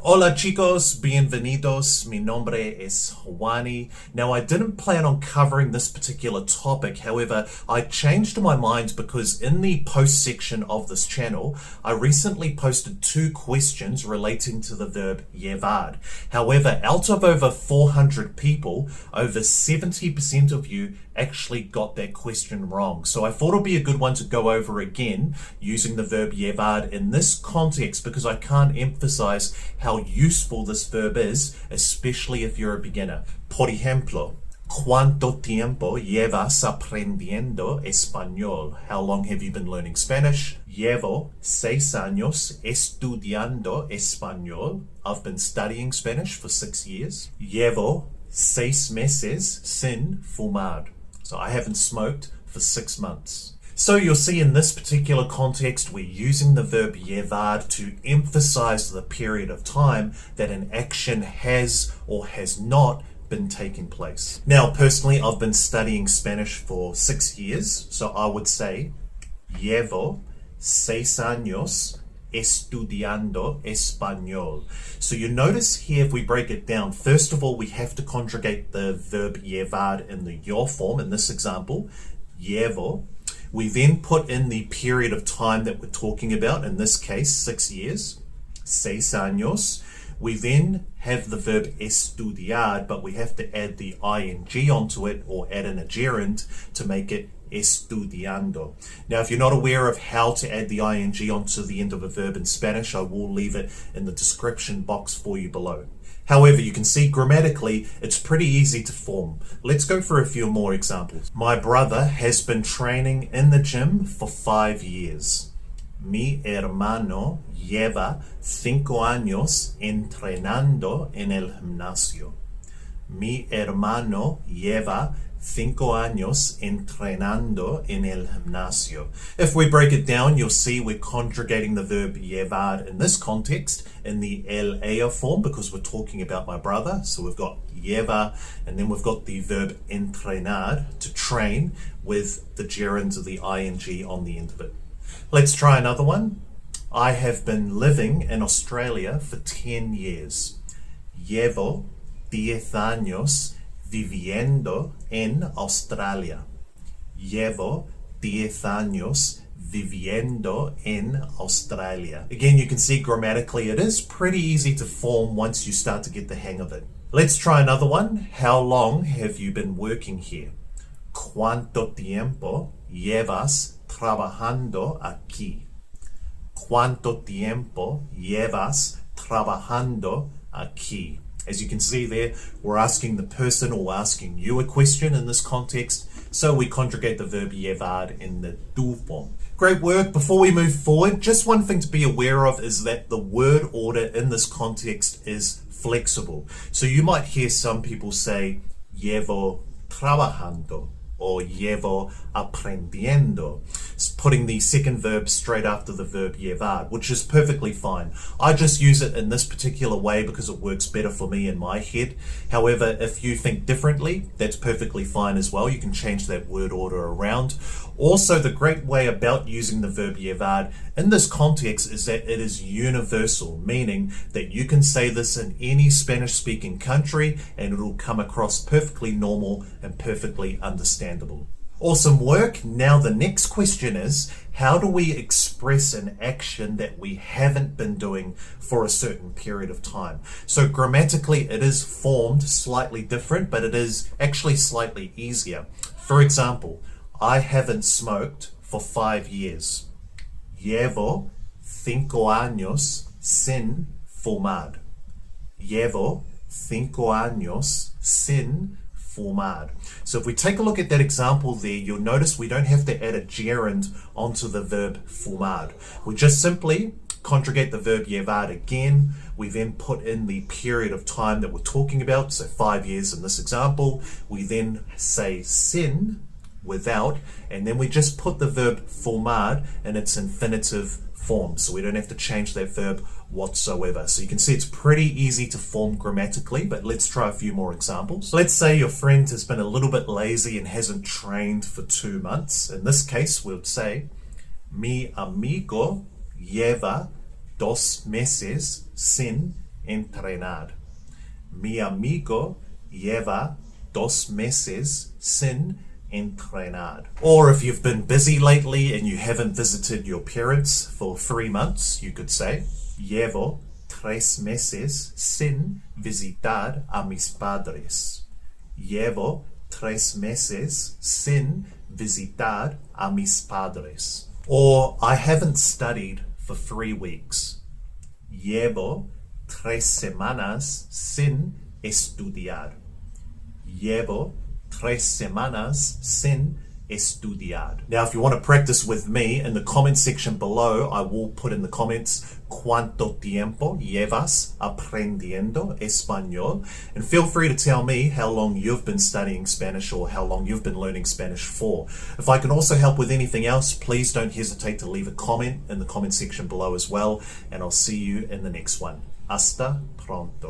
Hola chicos, bienvenidos. Mi nombre es Juani. Now, I didn't plan on covering this particular topic. However, I changed my mind because in the post section of this channel, I recently posted 2 questions relating to the verb llevar. However, out of over 400 people, over 70% of you actually got that question wrong. So I thought it'd be a good one to go over again using the verb llevar in this context because I can't emphasize how useful this verb is, especially if you're a beginner. Por ejemplo, ¿cuánto tiempo llevas aprendiendo español? How long have you been learning Spanish? Llevo 6 años estudiando español. I've been studying Spanish for 6 years. Llevo 6 meses sin fumar. So I haven't smoked for 6 months. So you'll see in this particular context, we're using the verb llevar to emphasize the period of time that an action has or has not been taking place. Now, personally, I've been studying Spanish for 6 years. So I would say, llevo 6 años estudiando español. So you notice here, if we break it down, first of all, we have to conjugate the verb llevar in the yo form. In this example, llevo. We then put in the period of time that we're talking about, in this case, 6 years, 6 años. We then have the verb estudiar, but we have to add the ing onto it or add in a gerund to make it estudiando. Now, if you're not aware of how to add the ing onto the end of a verb in Spanish, I will leave it in the description box for you below. However, you can see grammatically, it's pretty easy to form. Let's go for a few more examples. My brother has been training in the gym for 5 years. Mi hermano lleva 5 años entrenando en el gimnasio. Mi hermano lleva 5 años entrenando en el gimnasio. If we break it down, you'll see we're conjugating the verb llevar in this context in the ella form because we're talking about my brother. So we've got lleva, and then we've got the verb entrenar, to train, with the gerund of the ing on the end of it. Let's try another one. I have been living in Australia for 10 years. Llevo 10 años viviendo en Australia. Llevo 10 años viviendo en Australia. Again, you can see grammatically it is pretty easy to form once you start to get the hang of it. Let's try another one. How long have you been working here? ¿Cuánto tiempo llevas trabajando aquí? ¿Cuánto tiempo llevas trabajando aquí? As you can see there, we're asking the person or asking you a question in this context, so we conjugate the verb llevar in the tu form. Great work. Before we move forward, just one thing to be aware of is that the word order in this context is flexible. So you might hear some people say llevo trabajando or llevo aprendiendo, putting the second verb straight after the verb llevar, which is perfectly fine. I just use it in this particular way because it works better for me in my head. However, if you think differently, that's perfectly fine as well. You can change that word order around. Also, the great way about using the verb llevar in this context is that it is universal, meaning that you can say this in any Spanish-speaking country and it'll come across perfectly normal and perfectly understandable. Awesome work. Now the next question is, how do we express an action that we haven't been doing for a certain period of time? So grammatically it is formed slightly different, but it is actually slightly easier. For example, I haven't smoked for 5 years. Llevo 5 años sin fumar. Llevo 5 años sin fumar. So if we take a look at that example there, you'll notice we don't have to add a gerund onto the verb fumar. We just simply conjugate the verb llevar again. We then put in the period of time that we're talking about, so 5 years in this example. We then say sin, without, and then we just put the verb fumar in its infinitive form, so we don't have to change that verb whatsoever. So you can see it's pretty easy to form grammatically, but let's try a few more examples. Let's say your friend has been a little bit lazy and hasn't trained for 2 months. In this case, we'll say, mi amigo lleva 2 meses sin entrenar. Mi amigo lleva 2 meses sin entrenar. Or if you've been busy lately and you haven't visited your parents for 3 months, you could say, Llevo 3 meses sin visitar a mis padres. Llevo 3 meses sin visitar a mis padres. Or I haven't studied for 3 weeks. Llevo 3 semanas sin estudiar. Llevo 3 semanas sin estudiar. Now, if you want to practice with me, in the comment section below, I will put in the comments cuánto tiempo llevas aprendiendo español, and feel free to tell me how long you've been studying Spanish or how long you've been learning Spanish for. If I can also help with anything else, please don't hesitate to leave a comment in the comment section below as well, and I'll see you in the next one. Hasta pronto.